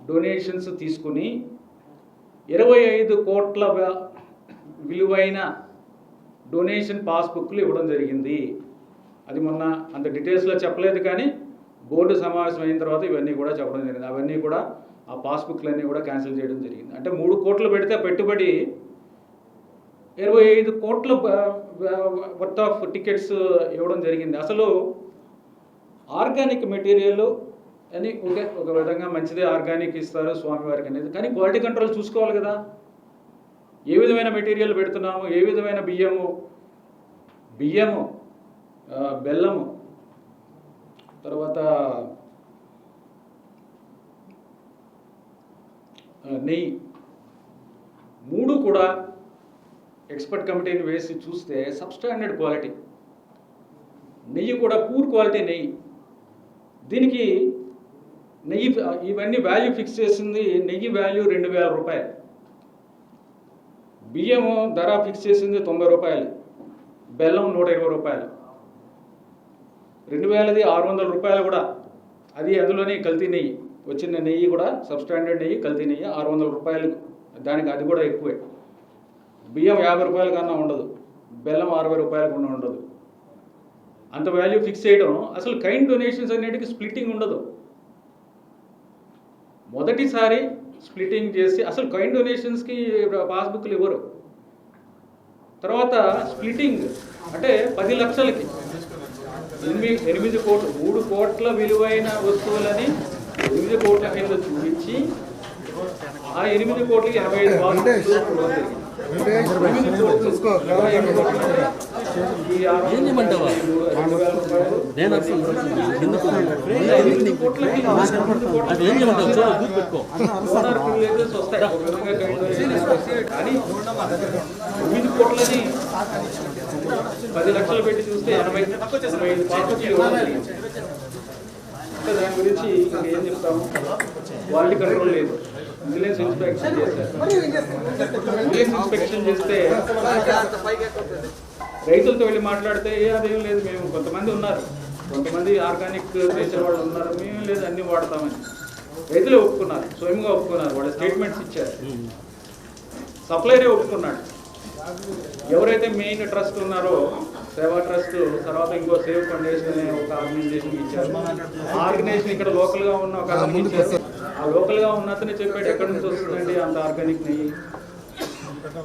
Donations తీసుకుని 25 కోట్ల విలువైన డొనేషన్ పాస్బుక్లు ఇవ్వడం జరిగింది. అది మొన్న అంత డీటెయిల్స్లో చెప్పలేదు, కానీ బోర్డు సమావేశం అయిన తర్వాత ఇవన్నీ కూడా చెప్పడం జరిగింది. అవన్నీ కూడా ఆ పాస్బుక్లన్నీ కూడా క్యాన్సిల్ చేయడం జరిగింది. అంటే 3 కోట్లు పెడితే పెట్టుబడి 25 కోట్ల వర్త్ ఆఫ్ టికెట్స్ ఇవ్వడం జరిగింది. అసలు ఆర్గానిక్ మెటీరియల్ అని ఒక విధంగా మంచిదే, ఆర్గానిక్ ఇస్తారు స్వామివారికి అనేది, కానీ క్వాలిటీ కంట్రోల్ చూసుకోవాలి కదా. ఏ విధమైన మెటీరియల్ పెడుతున్నాము, ఏ విధమైన బియ్యము, బెల్లము, తర్వాత నెయ్యి, 3 కూడా ఎక్స్పర్ట్ కమిటీని వేసి చూస్తే సబ్స్టాండర్డ్ క్వాలిటీ. నెయ్యి కూడా పూర్ క్వాలిటీ నెయ్యి. దీనికి నెయ్యి ఇవన్నీ వాల్యూ ఫిక్స్ చేసింది. నెయ్యి వాల్యూ 2000 రూపాయలు, బియ్యము ధర ఫిక్స్ చేసింది 90 రూపాయలు, బెల్లం 120 రూపాయలు, 2000ది 600 రూపాయలు కూడా. అది అందులోనే కల్తీ నెయ్యి వచ్చిన నెయ్యి కూడా, సబ్స్టాండర్డ్ నెయ్యి కల్తీ నెయ్యి 600 రూపాయలు. దానికి అది కూడా ఎక్కువే. బియ్యం 50 రూపాయల కన్నా ఉండదు, బెల్లం 60 రూపాయల కన్నా ఉండదు. అంత వాల్యూ ఫిక్స్ చేయడం, అసలు కైండ్ డొనేషన్స్ అన్నిటికీ స్ప్లిట్టింగ్ ఉండదు. మొదటిసారి స్ప్లిట్టింగ్ చేసి అసలు కైండ్ డొనేషన్స్కి పాస్బుక్లు ఇవ్వరు. తర్వాత స్ప్లిట్టింగ్ అంటే 10 లక్షలకి 8 కోట్లు, 3 కోట్ల విలువైన వస్తువులని 8 కోట్ల కింద చూపించి ఆ 8 కోట్లకి 85 పాస్బుక్లు. కానీ 9 కోట్లని 10 లక్షలు పెట్టి చూస్తే 85 పాస్బుక్లు. అంటే దాని గురించి ఏం చెప్తాము, క్వాలిటీ కంట్రోల్ లేదు. విజిలెన్స్ ఇన్స్పెక్షన్ చేశారు. విజిలెన్స్ ఇన్స్పెక్షన్ చేస్తే రైతులతో వెళ్ళి మాట్లాడితే అదేం లేదు, మేము కొంతమంది ఉన్నారు, కొంతమంది ఆర్గానిక్ చేసే వాళ్ళు ఉన్నారు, మేము లేదు అన్నీ వాడతామని రైతులే ఒప్పుకున్నారు, స్వయంగా ఒప్పుకున్నారు, వాళ్ళ స్టేట్మెంట్స్ ఇచ్చారు. సప్లైరే ఒప్పుకున్నాడు. ఎవరైతే మెయిన్ ట్రస్ట్ ఉన్నారో సేవా ట్రస్ట్, తర్వాత ఇంకో సేవ్ ఫౌండేషన్ అనే ఒక ఆర్గనైజేషన్ ఇచ్చారు. ఆ ఆర్గనైజేషన్ ఇక్కడ లోకల్గా ఉన్న ఒక అతను ఇచ్చారు. ఆ లోకల్గా ఉన్న అతనే చెప్పాడు ఎక్కడి నుంచి వస్తుందండి అంత ఆర్గానిక్ నెయ్యి.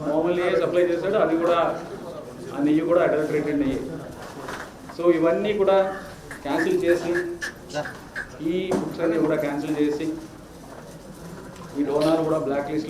మామూలు సప్లై చేశాడు, అది కూడా ఆ నెయ్యి కూడా అడల్టరేటెడ్ నెయ్యి. సో ఇవన్నీ కూడా క్యాన్సిల్ చేసి, ఈ బుక్స్ అన్నీ కూడా క్యాన్సిల్ చేసి, ఈ డోనార్ కూడా బ్లాక్ లిస్ట్లో